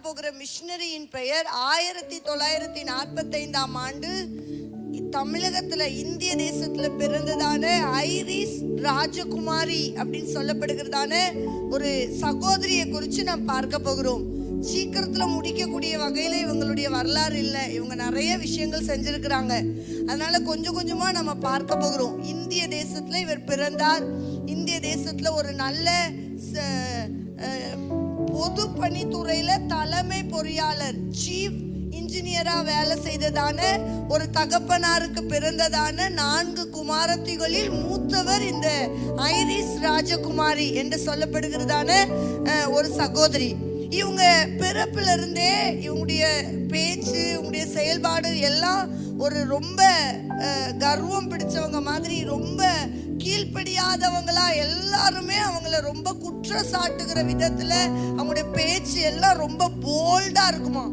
போகிற மிஷனரியின் பெயர் 1945 ஆண்டு தமிழகத்துல இந்திய தேசத்துல பிறந்ததான ஐரிஸ் ராஜகுமாரி அப்படின்னு சொல்லப்படுகிறதான ஒரு சகோதரியை குறித்து நாம் பார்க்க போகிறோம். சீக்கிரத்துல முடிக்கக்கூடிய வகையில இவங்களுடைய வரலாறு இல்லை. இவங்க நிறைய விஷயங்கள் செஞ்சிருக்கிறாங்க. அதனால கொஞ்சம் கொஞ்சமா நம்ம பார்க்க போகிறோம். இந்திய தேசத்துல இவர் பிறந்தார். இந்திய தேசத்துல ஒரு நல்ல பொது பணித்துறையில தலைமை பொறியாளர் சீஃப் இன்ஜினியரா வேலை செய்ததான ஒரு தகப்பனாருக்கு பிறந்ததான 4 குமாரத்திகளில் மூத்தவர் இந்த ஐரிஸ் ராஜகுமாரி என்று சொல்லப்படுகிறதான ஒரு சகோதரி. இவங்க பிறப்புல இருந்தே இவங்களுடைய பேச்சு, இவங்களுடைய செயல்பாடு எல்லாம் ஒரு ரொம்ப கர்வம் பிடிச்சவங்க மாதிரி, ரொம்ப கீழ்ப்படியாதவங்களா, எல்லாருமே அவங்கள ரொம்ப குற்றம் சாட்டுகிற விதத்துல அவங்களுடைய பேச்சு எல்லாம் ரொம்ப போல்டா இருக்குமா.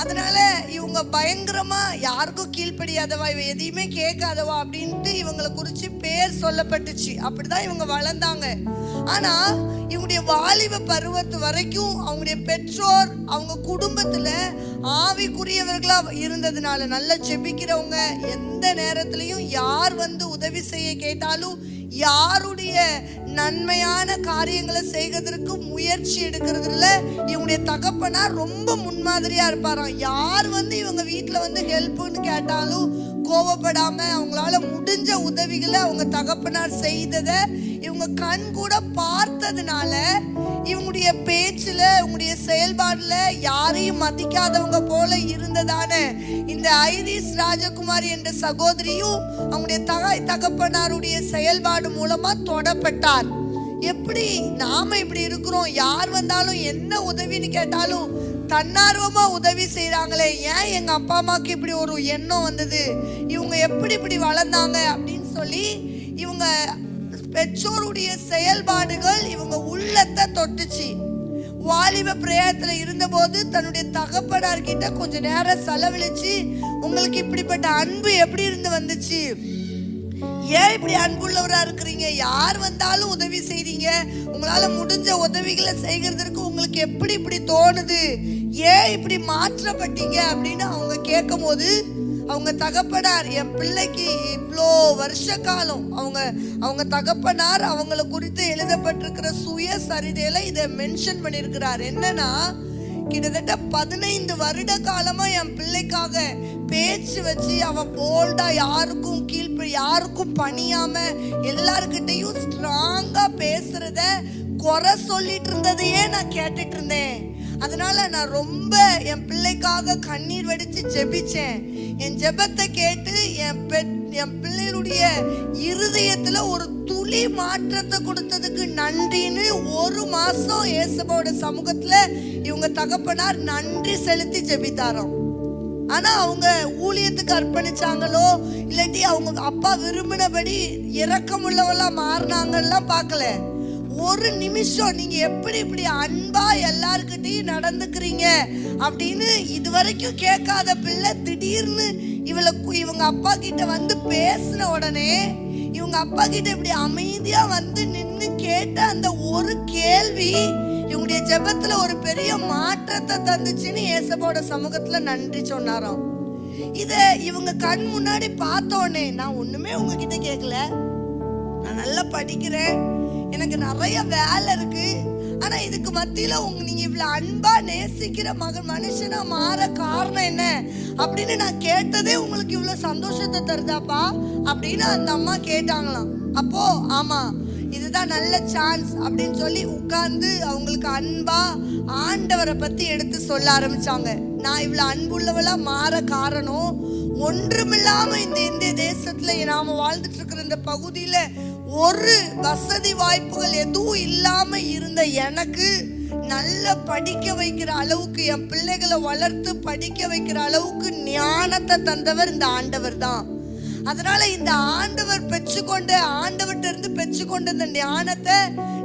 அதனால இவங்க பயங்கரமா யாருக்கும் கீழ்ப்படியாதவா, இவ எதையுமே கேட்காதவா அப்படின்ட்டு இவங்களை குறிச்சு பேர் சொல்லப்பட்டுச்சு. அப்படிதான் இவங்க வளர்ந்தாங்க. ஆனா இவங்களுடைய வாலிப பருவத்து வரைக்கும் அவங்களுடைய பெற்றோர் அவங்க குடும்பத்துல ஆவிக்குரியவர்களா இருந்ததுனால, நல்லா ஜெபிக்கிறவங்க, எந்த நேரத்திலையும் யார் வந்து உதவி செய்ய கேட்டாலும் யாருடைய நன்மையான காரியங்களை செய்வதற்கு முயற்சி எடுக்கிறதுல இவங்களுடைய தகப்பனார் ரொம்ப முன்மாதிரியா இருப்பாராம். யார் வந்து இவங்க வீட்டுல வந்து ஹெல்ப்னு கேட்டாலும் கோவப்படாம அவங்களால முடிஞ்ச உதவிகளை அவங்க தகப்பனார் செய்தத இவங்க கண் கூட பார்த்ததுனால இவங்களுடைய பேச்சுல, இவங்களுடைய செயல்பாடுல யாரையும் மதிக்காதவங்க போல இருந்ததான இந்த ஐரிஸ் ராஜகுமாரி என்ற சகோதரியும் அவங்களுடைய தகப்பனாருடைய செயல்பாடு மூலமா தொடப்பட்டார். எப்படி நாம இப்படி இருக்கிறோம்? யார் வந்தாலும் என்ன உதவின்னு கேட்டாலும் தன்னார்வமா உதவி செய்யறாங்களே, ஏன் எங்க அப்பா அம்மாக்கு இப்படி ஒரு எண்ணம் வந்தது, இவங்க எப்படி இப்படி வளர்ந்தாங்க அப்படின்னு சொல்லி இவங்க பெற்றோருடைய செயல்பாடுகள் இவங்க உள்ளத்தை தொட்டுச்சு. வாலிப பிரயாணத்துல இருந்த போது தன்னுடைய தகப்பனார் கிட்ட கொஞ்ச நேரம் செலவழிச்சு, உங்களுக்கு இப்படிப்பட்ட அன்பு எப்படி இருந்து வந்துச்சு, ஏன் இப்படி அன்புள்ளவரா இருக்கிறீங்க, யார் வந்தாலும் உதவி செய்றீங்க, உங்களால முடிஞ்ச உதவிகளை செய்கிறதுக்கு உங்களுக்கு எப்படி இப்படி தோணுது, ஏன் இப்படி மாற்றப்பட்டீங்க அப்படின்னு அவங்க கேட்கும் போது அவங்க தகப்பனார், என் பிள்ளைக்கு இவ்வளோ வருஷ காலம் அவங்க தகப்பனார் அவங்கள குறித்து எழுதப்பட்டிருக்கிற சுயசரிதையில இதை மென்ஷன் பண்ணியிருக்கிறார். என்னன்னா, கிட்டத்தட்ட 15 வருட காலமா என் பிள்ளைக்காக பேச்சு வச்சு அவன் போல்டா யாருக்கும் யாருக்கும் பணியாம எல்லார்கிட்டையும் ஸ்ட்ராங்கா பேசுறத குறை சொல்லிட்டு இருந்ததையே நான் கேட்டுட்டு இருந்தேன். அதனால நான் ரொம்ப என் பிள்ளைக்காக கண்ணீர் வடிச்சு ஜெபிச்சேன். என் ஜெபத்தை கேட்டு என் பிள்ளைகளுடைய இருதயத்துல ஒரு துளி மாற்றத்தை கொடுத்ததுக்கு நன்றின்னு 1 மாசம் இயேசுவோட சமூகத்துல இவங்க தகப்பனார் நன்றி செலுத்தி ஜெபித்தாராம். ஆனா அவங்க ஊழியத்துக்கு அர்ப்பணிச்சாங்களோ இல்லாட்டி அவங்க அப்பா விரும்பினபடி இரக்கமுள்ளவளா மாறினாங்கலாம் பார்க்கல. ஒரு நிமிஷம் நீங்க எப்படி இப்படி அன்பா எல்லார்கிட்டையும் நடந்துக்கிறீங்க அப்படின்னு இதுவரைக்கும் கேட்காத பிள்ளை திடீர்னு இவங்க அப்பா கிட்ட வந்து பேசின உடனே இவங்க அப்பா கிட்ட இப்படி அமைதியா வந்து நின்று கேட்ட அந்த ஒரு கேள்வி இவங்களுடைய ஜெபத்துல ஒரு பெரிய மாற்றத்தை தந்துச்சுன்னு இயேசுவோட சமூகத்துல நன்றி சொன்னாராம். இத இவங்க கண் முன்னாடி பார்த்தோன்னே, நான் ஒண்ணுமே உங்ககிட்ட கேட்கல, நான் நல்லா படிக்கிறேன், எனக்கு நிறைய வேலை இருக்கு, ஆனா இதுக்கு மத்தியில நீங்க இவ்வளவு அன்பா நேசிக்கிற மனுஷனா மாற காரணம் என்ன அப்படின்னு நான் கேட்டதே உங்களுக்கு இவ்வளவு சந்தோஷத்தை தருதாப்பா அப்படின்னு அந்த அம்மா கேட்டாங்களாம். அப்போ ஆமா, இதுதான் நல்ல சான்ஸ் அப்படின்னு சொல்லி உட்கார்ந்து அவங்களுக்கு அன்பா ஆண்டவரை பத்தி எடுத்து சொல்ல ஆரம்பிச்சாங்க. நான் இவ்வளவு அன்புள்ளவளா மாற காரணம், ஒன்றுமில்லாம இந்த இந்திய தேசத்துல நாம வாழ்ந்துட்டு இருக்கிற இந்த பகுதியில ஒரு வசதி வாய்ப்புகள் எதுவும் இல்லாம இருந்த எனக்கு நல்ல படிக்க வைக்கிற அளவுக்கு, என் பிள்ளைகளை வளர்த்து படிக்க வைக்கிற அளவுக்கு ஞானத்தை தந்தவர் இந்த ஆண்டவர் தான். அதனால இந்த ஆண்டவர்கிட்ட இருந்து பெற்றுக்கொண்ட இந்த ஞானத்தை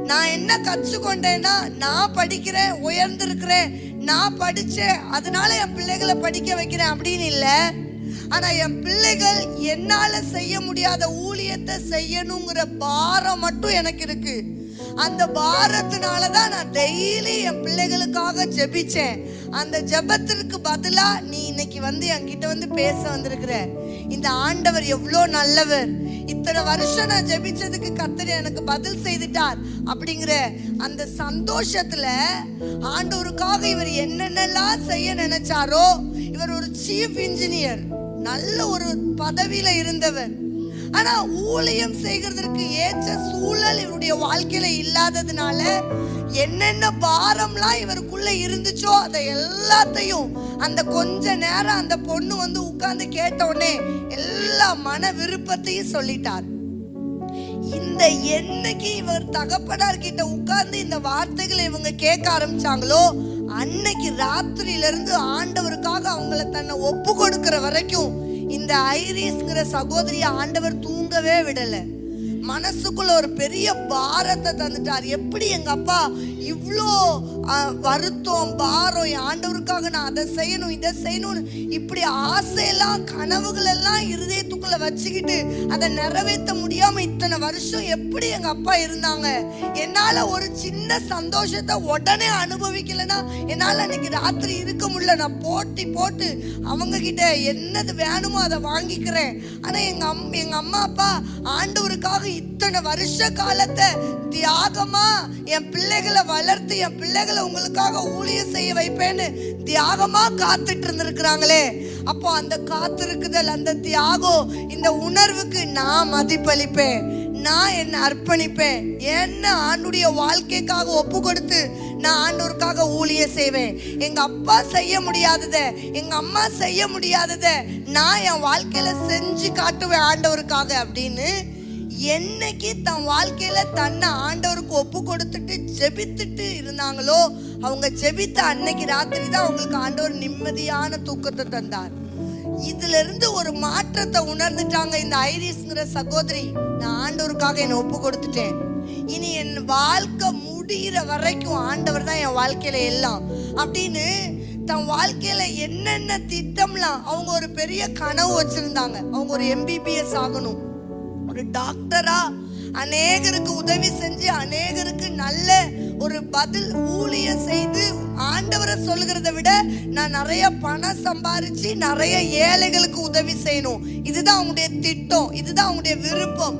நான் என்ன கற்றுக்கொண்டேன்னா, நான் படிக்கிறேன், உயர்ந்திருக்கிறேன், நான் படிச்சேன், அதனால என் பிள்ளைகளை படிக்க வைக்கிறேன் அப்படின்னு இல்லை. ஆனா என் பிள்ளைகள் என்னால செய்ய முடியாத ஊழியத்தை செய்யணுங்கிற பாரம் மட்டும் எனக்கு இருக்கு. அந்த பாரத்தினாலதான் நான் டெய்லி என் பிள்ளைகளுக்காக ஜெபிச்சேன். அந்த ஜெபத்திற்கு பதிலா நீ இன்னைக்கு வந்து என்கிட்ட வந்து பேச வந்திருக்கிற. இந்த ஆண்டவர் எவ்வளோ நல்லவர், இத்தனை வருஷம் நான் ஜெபிச்சதுக்கு கர்த்தர் எனக்கு பதில் செய்துட்டார் அப்படிங்கிற அந்த சந்தோஷத்துல ஆண்டவருக்காக இவர் என்னென்னலாம் செய்ய நினைச்சாரோ, இவர் ஒரு சீஃப் இன்ஜினியர், நல்ல ஒரு பதவியில இருந்தவர். ஆனா ஊழியம் செய்கிறதற்கு ஏற்ற சூழல் இவருடைய வாழ்க்கையில இல்லாததுனால என்னென்ன பாரம்லாம் இவருக்குள்ள இருந்துச்சோ அதை எல்லாத்தையும் அந்த கொஞ்ச நேரம் அந்த பொண்ணு வந்து உட்கார்ந்து கேட்ட உடனே எல்லா மன விருப்பத்தையும் சொல்லிட்டார். இந்த என்னைக்கு இவர் தகப்பனார் கிட்ட உட்கார்ந்து இந்த வார்த்தைகளை இவங்க கேட்க ஆரம்பிச்சாங்களோ, அன்னைக்கு ராத்திரியில இருந்து ஆண்டவருக்காக அவங்கள தன்னை ஒப்பு கொடுக்கிற வரைக்கும் இந்த ஐரிஸ்ங்கிற சகோதரிய ஆண்டவர் தூங்கவே விடல. மனசுக்குள்ள ஒரு பெரிய பாரத்தை தந்துட்டார். எப்படி எங்க அப்பா இவ்வளோ வருத்தம் பாரம், என் ஆண்டவருக்காக நான் அதை செய்யணும் இதை செய்யணும் இப்படி ஆசையெல்லாம் கனவுகள் எல்லாம் இருதயத்துக்குள்ள வச்சுக்கிட்டு அதை நிறைவேற்ற முடியாம இத்தனை வருஷம் எப்படி எங்க அப்பா இருந்தாங்க. என்னால ஒரு சின்ன சந்தோஷத்தை உடனே அனுபவிக்கலன்னா என்னால அன்னைக்கு ராத்திரி இருக்க முடியல. நான் போட்டி போட்டு அவங்க கிட்ட என்னது வேணுமோ அதை வாங்கிக்கிறேன். ஆனா எங்க அம்மா அப்பா ஆண்டவருக்காக இத்தனை வருஷ காலத்தை தியாகமா என் பிள்ளைகளை வளர்த்து என் பிள்ளைகளை உங்களுக்காக ஊழியம் செய்ய வைப்பேன்னு தியாகமா காத்துட்டு இருந்திருக்கிறாங்களே. அப்போ அந்த காத்திருக்குதல், அந்த தியாகம், இந்த உணர்வுக்கு நான் மதிப்பளிப்பேன், நான் என்ன அர்ப்பணிப்பேன், என்ன ஆண்டுடைய வாழ்க்கைக்காக ஒப்பு கொடுத்து நான் ஆண்டவருக்காக ஊழியம் செய்வேன். எங்க அப்பா செய்ய முடியாதத, எங்க அம்மா செய்ய முடியாதத நான் என் வாழ்க்கையில செஞ்சு காட்டுவேன் ஆண்டவருக்காக அப்படின்னு என்னைக்கு தன் வாழ்க்கையில தன்னை ஆண்டவருக்கு ஒப்பு கொடுத்துட்டு ஜெபித்துட்டு இருந்தாங்களோ, அவங்க ஜெபித்த அன்னைக்கு ராத்திரி தான் அவங்களுக்கு ஆண்டவர் நிம்மதியான தூக்கத்தை தந்தார். இதுல இருந்து ஒரு மாற்றத்தை உணர்ந்துட்டாங்க இந்த ஐரிஸ்ங்கிற சகோதரி. நான் ஆண்டவருக்காக என்னை ஒப்பு கொடுத்துட்டேன், இனி என் வாழ்க்கை முடிகிற வரைக்கும் ஆண்டவர் தான் என் வாழ்க்கையில எல்லாம் அப்படின்னு தன் வாழ்க்கையில என்னென்ன திட்டம்லாம், அவங்க ஒரு பெரிய கனவு வச்சிருந்தாங்க. அவங்க ஒரு MBBS ஆகணும், ஒரு டாக்டரா அநேகருக்கு உதவி செஞ்சு அநேகருக்கு நல்ல ஒரு பதில் ஊழியம் செய்து ஆண்டவரை சொல்லுகிறத விட நான் நிறைய பணம் சம்பாரிச்சு நிறைய ஏழைகளுக்கு உதவி செய்யணும், இதுதான் அவங்களுடைய திட்டம், இதுதான் அவங்களுடைய விருப்பம்.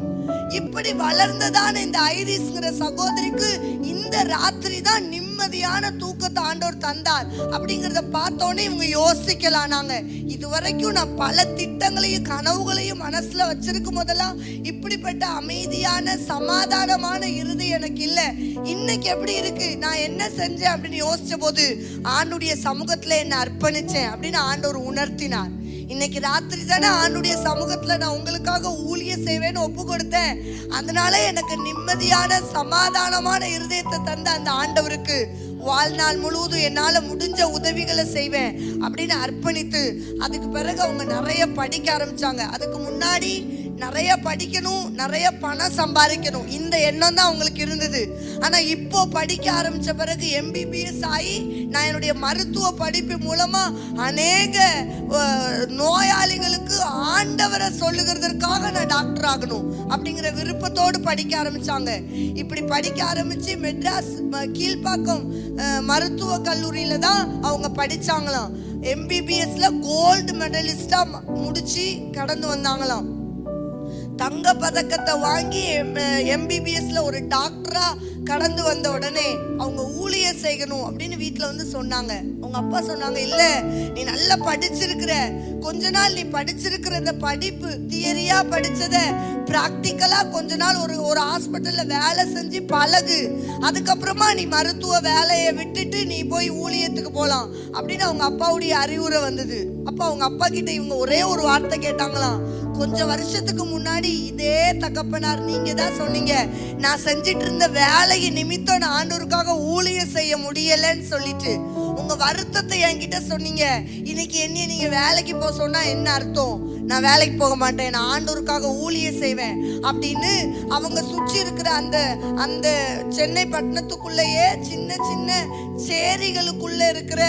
இப்படி வளர்ந்ததான இந்த ஐரிஸ்ங்கிற சகோதரிக்கு இந்த ராத்திரி தான் நிம்மதியான தூக்கத்தை ஆண்டவர் தந்தார். அப்படிங்கிறத பார்த்தோன்னே இவங்க யோசிக்கலாம், நாங்க இதுவரைக்கும் நான் பல திட்டங்களையும் கனவுகளையும் மனசுல வச்சிருக்கும் போதெல்லாம் இப்படிப்பட்ட அமைதியான சமாதானமான இறுதி எனக்கு இல்லை. இன்னைக்கு எப்படி இருக்கு, நான் என்ன செஞ்சேன் அப்படின்னு யோசிச்ச போது ஆண்டுடைய சமூகத்துல என்ன அர்ப்பணிச்சேன் அப்படின்னு ஆண்டவர் உணர்த்தினார். இன்னைக்கு ராத்திரி தானே ஆண்டுடைய சமூகத்துல நான் உங்களுக்காக ஊழியம் செய்வேன்னு ஒப்பு கொடுத்தேன். அதனால எனக்கு நிம்மதியான சமாதானமான இருதயத்தை தந்த அந்த ஆண்டவருக்கு வாழ்நாள் முழுவதும் என்னால முடிஞ்ச உதவிகளை செய்வேன் அப்படின்னு அர்ப்பணித்து அதுக்கு பிறகு அவங்க நிறைய படிக்க ஆரம்பிச்சாங்க. அதுக்கு முன்னாடி நிறைய படிக்கணும், நிறைய பணம் சம்பாதிக்கணும், இந்த எண்ணம் தான் அவங்களுக்கு இருந்தது. ஆனா இப்போ படிக்க ஆரம்பிச்ச பிறகு MBBS ஆகி நான் என்னுடைய மருத்துவ படிப்பு மூலமா அநேக நோயாளிகளுக்கு ஆண்டவரை சொல்லுகிறதற்காக நான் டாக்டர் ஆகணும் அப்படிங்கிற விருப்பத்தோடு படிக்க ஆரம்பிச்சாங்க. இப்படி படிக்க ஆரம்பிச்சு மெட்ராஸ் கீழ்ப்பாக்கம் மருத்துவ கல்லூரியில தான் அவங்க படிச்சாங்களாம். MBBSல கோல்டு மெடலிஸ்டா முடிச்சு கடந்து வந்தாங்களாம். தங்க பதக்கத்தை வாங்கி MBBSல ஒரு டாக்டரா கடந்து வந்த உடனே அவங்க ஊழியம் செய்யணும் அப்படின்னு வீட்டுல வந்து சொன்னாங்க. அவங்க அப்பா சொன்னாங்க, இல்ல நீ நல்லா படிச்சிருக்கிற, கொஞ்ச நாள் நீ படிச்சிருக்கிற இந்த படிப்பு தியரியா படிச்சத பிராக்டிக்கலா கொஞ்ச நாள் ஒரு ஹாஸ்பிட்டல்ல வேலை செஞ்சு பழகு, அதுக்கப்புறமா நீ மருத்துவ வேலையை விட்டுட்டு நீ போய் ஊழியத்துக்கு போலாம் அப்படின்னு அவங்க அப்பாவுடைய அறிவுரை வந்தது. அப்ப அவங்க அப்பா கிட்ட இவங்க ஒரே ஒரு வார்த்தை கேட்டாங்களாம். கொஞ்சம் வருஷத்துக்கு முன்னாடி இதே தகப்பனார் நீங்க தான் சொன்னீங்க, நான் செஞ்சிட்டு இருந்த வேலையை நிமித்தம் நான் ஆண்டவருக்காக ஊழியம் செய்ய முடியலன்னு சொல்லிட்டு உங்க வருத்தத்தை என்கிட்ட சொன்னீங்க. இன்னைக்கு என்ன நீங்க வேலைக்கு போக சொன்னா என்ன அர்த்தம்? நான் வேலைக்கு போக மாட்டேன், நான் ஆண்டவருக்காக ஊழியம் செய்வேன் அப்படின்னு அவங்க சுற்றி இருக்கிற அந்த சென்னை பட்டணத்துக்குள்ளேயே சின்ன சின்ன சேரிகளுக்குள்ள இருக்கிற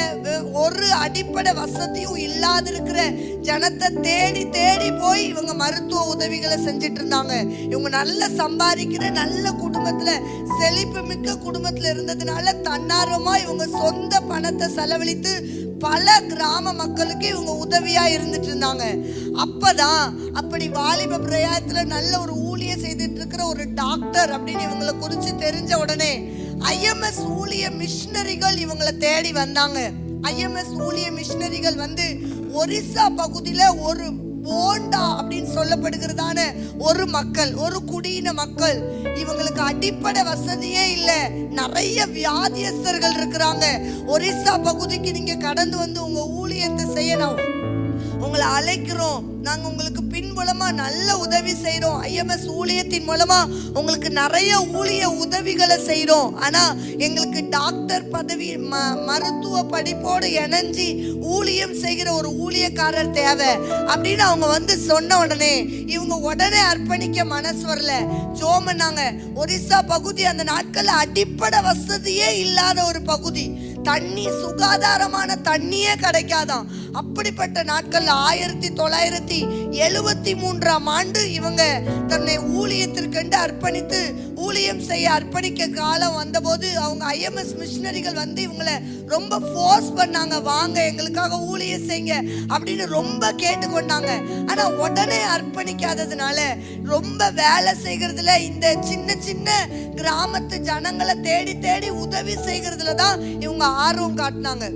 ஒரு அடிப்படை வசதியும் இல்லாத இருக்கிற ஜனத்தை தேடி தேடி போய் இவங்க மருத்துவ உதவிகளை செஞ்சிட்டு இருந்தாங்க. இவங்க நல்ல சம்பாதிக்கிற நல்ல குடும்பத்துல, செழிப்பு மிக்க குடும்பத்துல இருந்ததுனால தன்னார்வமா இவங்க சொந்த பணத்தை செலவழித்து பல கிராம மக்களுக்கு இவங்க உதவியா இருந்துட்டு இருந்தாங்க. அப்பதான் அப்படி வாலிப பிரயாயத்துல நல்ல ஒரு ஊழியம் செய்துட்டு இருக்கிற ஒரு டாக்டர் அப்படின்னு இவங்களை குறிச்சு தெரிஞ்ச உடனே IMS ஊழிய மிஷனரிகள் இவங்களை தேடி வந்தாங்க. IMS ஊழிய மிஷனரிகள் வந்து ஒரிசா பகுதியில ஒரு போண்டா அப்படின்னு சொல்லப்படுகிறதான ஒரு மக்கள், ஒரு குடியின மக்கள், இவங்களுக்கு அடிப்படை வசதியே இல்லை, நிறைய வியாதியஸ்தர்கள் இருக்கிறாங்க. ஒரிசா பகுதிக்கு நீங்க கடந்து வந்து உங்க ஊழியத்தை செய்யணும், உங்களை அழைக்கிறோம், நாங்க உங்களுக்கு பின்புலமா நல்ல உதவி செய்யறோம், IMS ஊழியத்தின் மூலமா உங்களுக்கு நிறைய ஊழிய உதவிகளை செய்யறோம், ஆனா எங்களுக்கு டாக்டர் பதவி மருத்துவ படிப்போடு இணைஞ்சி ஊழியம் செய்கிற ஒரு ஊழியக்காரர் தேவை அப்படின்னு அவங்க வந்து சொன்ன உடனே இவங்க உடனே அர்ப்பணிக்க மனசு வரல. ஜோம் பண்ணாங்க. ஒரிசா பகுதி அந்த நாட்கள்ல அடிப்படை வசதியே இல்லாத ஒரு பகுதி, தண்ணி சுகாதாரமான தண்ணியே கிடைக்காதான். அப்படிப்பட்ட நாட்கள்ல 1973ஆம் ஆண்டு இவங்க தன்னை ஊழியத்திற்கென்று அர்ப்பணித்து ஊழியம் செய்ய அர்ப்பணிக்க காலம் வந்தபோது அவங்க IMS மிஷனரிகள் வந்து இவங்களை ரொம்ப ஃபோர்ஸ் பண்ணாங்க, வாங்க எங்களுக்காக ஊழியம் செய்யுங்க அப்படின்னு ரொம்ப கேட்டுக்கொண்டாங்க. ஆனா உடனே அர்ப்பணிக்காததுனால ரொம்ப வேலை செய்கிறதுல, இந்த சின்ன சின்ன கிராமத்து ஜனங்களை தேடி தேடி உதவி செய்கிறதுல தான் இவங்க ஆர்வம் காட்டினாங்க.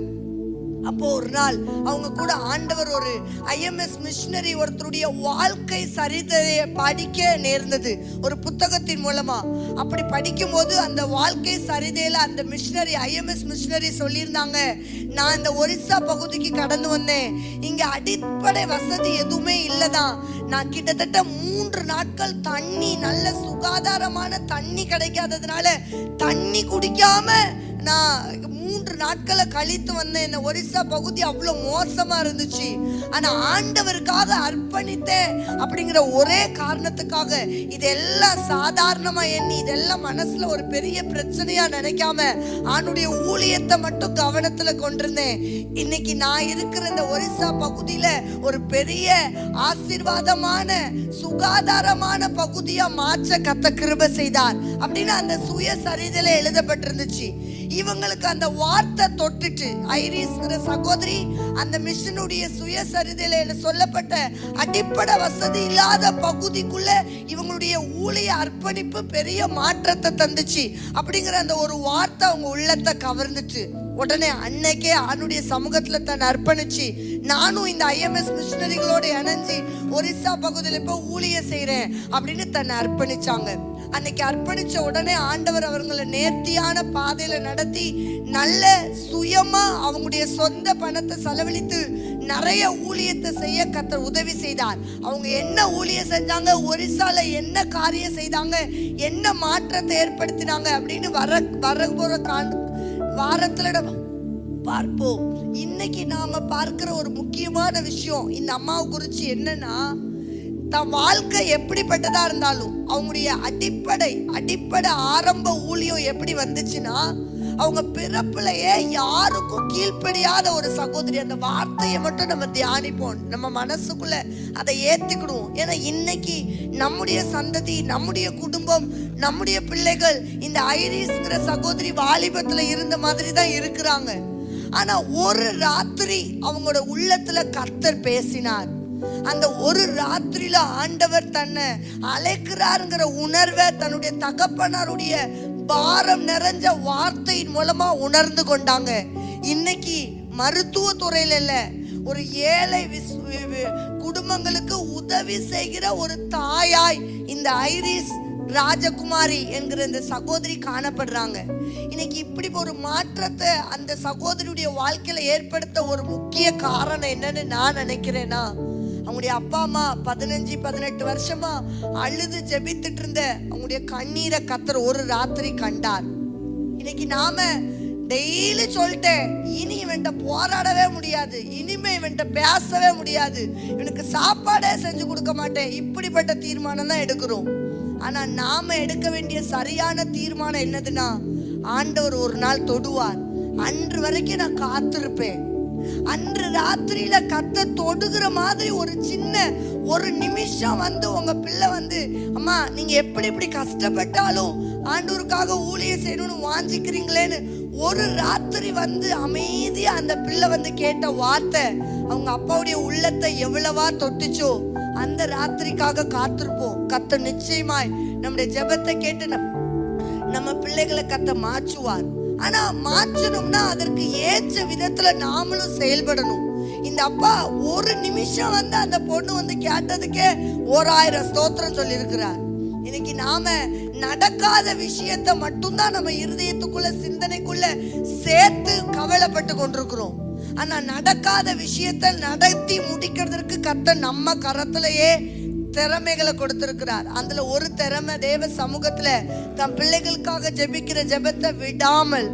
அப்போ ஒரு நாள் அவங்க கூட ஆண்டவர் ஒரு IMS மிஷனரி ஒருத்தருடைய வாழ்க்கை சரிதையை படிக்க நேர்ந்தது ஒரு புத்தகத்தின் மூலமா. அப்படி படிக்கும் போது அந்த வாழ்க்கை சரிதையில அந்த மிஷனரி IMS மிஷனரி சொல்லியிருந்தாங்க, நான் இந்த ஒரிசா பகுதிக்கு கடந்து வந்தேன், இங்க அடிப்படை வசதி எதுவுமே இல்லதான், நான் கிட்டத்தட்ட 3 நாட்கள் தண்ணி, நல்ல சுகாதாரமான தண்ணி கிடைக்காததுனால தண்ணி குடிக்காம நான் 3 நாட்களை கழித்து வந்தேன். இந்த ஒரிசா பகுதி அவ்வளோ மோசமா இருந்துச்சு, ஆனா ஆண்டவருக்காக அர்ப்பணித்தேன் அப்படிங்கிற ஒரே காரணத்துக்காக இதெல்லாம் சாதாரணமா எண்ணி இதெல்லாம் மனசுல ஒரு பெரிய பிரச்சனையா நினைக்காம ஆண்டுடைய ஊழியத்தை மட்டும் கவனத்துல கொண்டிருந்தேன். இன்னைக்கு நான் இருக்கிற இந்த ஒரிசா பகுதியில ஒரு பெரிய ஆசீர்வாதமான சுகாதாரமான பகுதியா மாற்ற கர்த்தர் கிருபை செய்தார் அப்படின்னு அந்த சுயசரிதையில எழுதப்பட்டிருந்துச்சு. இவங்களுக்கு அந்த வார்த்தை தொட்டுட்டு ஐரிஸ்ங்கிற சகோதரி அந்த மிஷனுடைய சுயசரிதையில சொல்லப்பட்ட அடிப்படை வசதி இல்லாத பகுதிக்குள்ள இவங்களுடைய ஊழிய அர்ப்பணிப்பு பெரிய மாற்றத்தை தந்துச்சு அப்படிங்கிற அந்த ஒரு வார்த்தை அவங்க உள்ளத்தை கவர்ந்துச்சு. உடனே அன்னைக்கே ஆண்டுடைய சமூகத்துல தன்னை அர்ப்பணிச்சு, நானும் இந்த IMS மிஷனரிகளோட இணைஞ்சு ஒரிசா பகுதியில இப்ப ஊழிய செய்யறேன் அப்படின்னு தன்னை அர்ப்பணிச்சாங்க. அன்னைக்கு அர்ப்பணிச்ச உடனே ஆண்டவர் அவர்களை நேர்த்தியான பாதையில நடத்தி நல்ல சுயமா அவங்களுடைய சொந்த பணத்தை செலவழித்து நிறைய ஊழியத்தை செய்ய கர்த்தர் உதவி செய்தார். அவங்க என்ன ஊழியம் செஞ்சாங்க, ஒரிசால என்ன காரியம் செய்தாங்க, என்ன மாற்றத்தை ஏற்படுத்தினாங்க அப்படின்னு வரப்போற வாரத்துல பார்ப்போம். இன்னைக்கு நாம பார்க்கிற ஒரு முக்கியமான விஷயம் இந்த அம்மாவை குறிச்சு என்னன்னா, தன் வாழ்க்கை எப்படிப்பட்டதா இருந்தாலும் அவங்களுடைய அடிப்படை ஆரம்ப ஊழியம் எப்படி வந்துச்சுன்னா, அவங்க பிறப்புலையே யாருக்கும் கீழ்ப்படியாத ஒரு சகோதரி. அந்த வார்த்தையை மட்டும் நம்ம தியானிப்போம், நம்ம மனசுக்குள்ள அதை ஏத்துக்கிடுவோம். ஏன்னா இன்னைக்கு நம்முடைய சந்ததி, நம்முடைய குடும்பம், நம்முடைய பிள்ளைகள் இந்த ஐரிஸ்ங்கிற சகோதரி வாலிபத்துல இருந்த மாதிரி தான் இருக்கிறாங்க. ஆனா ஒரு ராத்திரி அவங்களோட உள்ளத்துல கர்த்தர் பேசினார். அந்த ஒரு ராத்திரியில ஆண்டவர் தன்னை அழைக்கிறாருங்கிற உணர்வை தன்னுடைய தகப்பனாருடைய பாரம் நிறைஞ்ச வார்த்தையின் மூலமா உணர்ந்து கொண்டாங்க. இன்னைக்கு மருத்துவ துறையில இல்ல, ஒரு ஏழை குடும்பங்களுக்கு உதவி செய்கிற ஒரு தாயாய் இந்த ஐரிஸ் ராஜகுமாரி என்கிற இந்த சகோதரி காணப்படுறாங்க. இன்னைக்கு இப்படி ஒரு மாற்றத்தை அந்த சகோதரியுடைய வாழ்க்கையில ஏற்படுத்த ஒரு முக்கிய காரணம் என்னன்னு நான் நினைக்கிறேன்னா, அவங்களுடைய அப்பா அம்மா 15-18 வருஷமா அழுது ஜெபித்துட்டு இருந்த அவங்களுடைய கண்ணீரை கர்த்தர் ஒரு ராத்திரி கண்டார். இன்னைக்கு நாம டெய்லி சொல்லிட்டேன், இனி இவன்ட்ட போராடவே முடியாது, இனிமே இவன்ட்ட பேசவே முடியாது, இவனுக்கு சாப்பாடே செஞ்சு கொடுக்க மாட்டேன், இப்படிப்பட்ட தீர்மானம் தான் எடுக்கிறோம். ஆனா நாம எடுக்க வேண்டிய சரியான தீர்மானம் என்னதுன்னா, ஆண்டவர் ஒரு நாள் தொடுவார், அன்று வரைக்கும் நான் காத்திருப்பேன், அன்று ராத்திரியில கர்த்தர் தொடுகிற மாதிரி ஒரு நிமிஷம் உங்க பிள்ளை அம்மா நீங்க எப்படி கஷ்டப்பட்டாலும் ஆண்டவருக்காக ஊழியம் செய்யணும்னு வாஞ்சிக்கிறீங்களேன்னு ஒரு ராத்திரி அமைதியா அந்த பிள்ளை கேட்ட வார்த்தை அவங்க அப்பாவுடைய உள்ளத்தை எவ்வளவா தொட்டுச்சோ. அந்த ராத்திரிக்காக காத்திருப்போம். கர்த்தர் நிச்சயமாய் நம்முடைய ஜெபத்தை கேட்டு நம்ம பிள்ளைகளை கர்த்தர் மாற்றுவார். ஆனா மாற்றணும்னா அதற்கு ஏற்ற விதத்துல நாமளும் செயல்படணும். இந்த அப்பா ஒரு நிமிஷம் அந்த பொண்ணு கேட்டதுக்கே 1000 ஸ்தோத்திரம் சொல்லி இருக்கிறார். இன்னைக்கு நாம நடக்காத விஷயத்தை மட்டும்தான் நம்ம இருதயத்துக்குள்ள சிந்தனைக்குள்ள சேர்த்து கவலைப்பட்டு கொண்டிருக்கிறோம். ஆனா நடக்காத விஷயத்தை நடத்தி முடிக்கிறதுக்கு கர்த்தர் நம்ம கரத்திலேயே திறமைகளை கொடுத்திருக்கிறார். அதுல ஒரு திறமை தேவ சமூகத்துல தம் பிள்ளைகளுக்காக ஜெபிக்கிற ஜெபத்தை விடாமல்,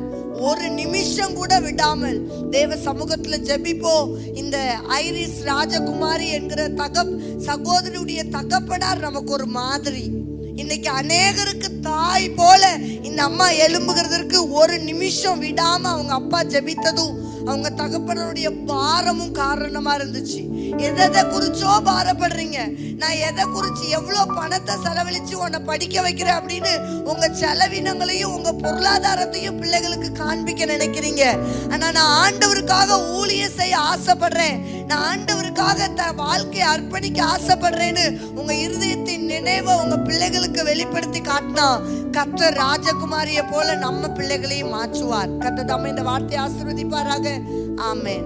ஒரு நிமிஷம் கூட விடாமல் தேவ சமூகத்துல ஜெபிப்போ. இந்த ஐரிஸ் ராஜகுமாரி என்கிற சகோதரியுடைய தகப்பனார் நமக்கு ஒரு மாதிரி. இன்னைக்கு அநேகருக்கு தாய் போல இந்த அம்மா எழும்புகிறதுக்கு ஒரு நிமிஷம் விடாம அவங்க அப்பா ஜெபித்ததும் அவங்க தகப்பனுடைய பாரமும் காரணமா இருந்துச்சு. எதை குறிச்சோ பாரப்படுறீங்க. நான் எதை குறிச்சு எவ்வளவு பணத்தை செலவழிச்சு உன்னை படிக்க வைக்கிறேன் அப்படின்னு உங்க செலவினங்களையும் உங்க பொருளாதாரத்தையும் பிள்ளைகளுக்கு காண்பிக்க நினைக்கிறீங்க. ஆனா நான் ஆண்டவருக்காக ஊழியம் செய்ய ஆசைப்படுறேன், நான் ஆண்டவருக்காக வாழ்க்கையை அர்ப்பணிக்க ஆசைப்படுறேன்னு உங்க இருதயத்தின் நினைவை உங்க பிள்ளைகளுக்கு வெளிப்படுத்தி காட்டினா கர்த்தர் ராஜகுமாரிய போல நம்ம பிள்ளைகளையும் மாற்றுவார். கர்த்தர் தாமே இந்த வார்த்தையை ஆசீர்வதிப்பாராக. ஆமென்.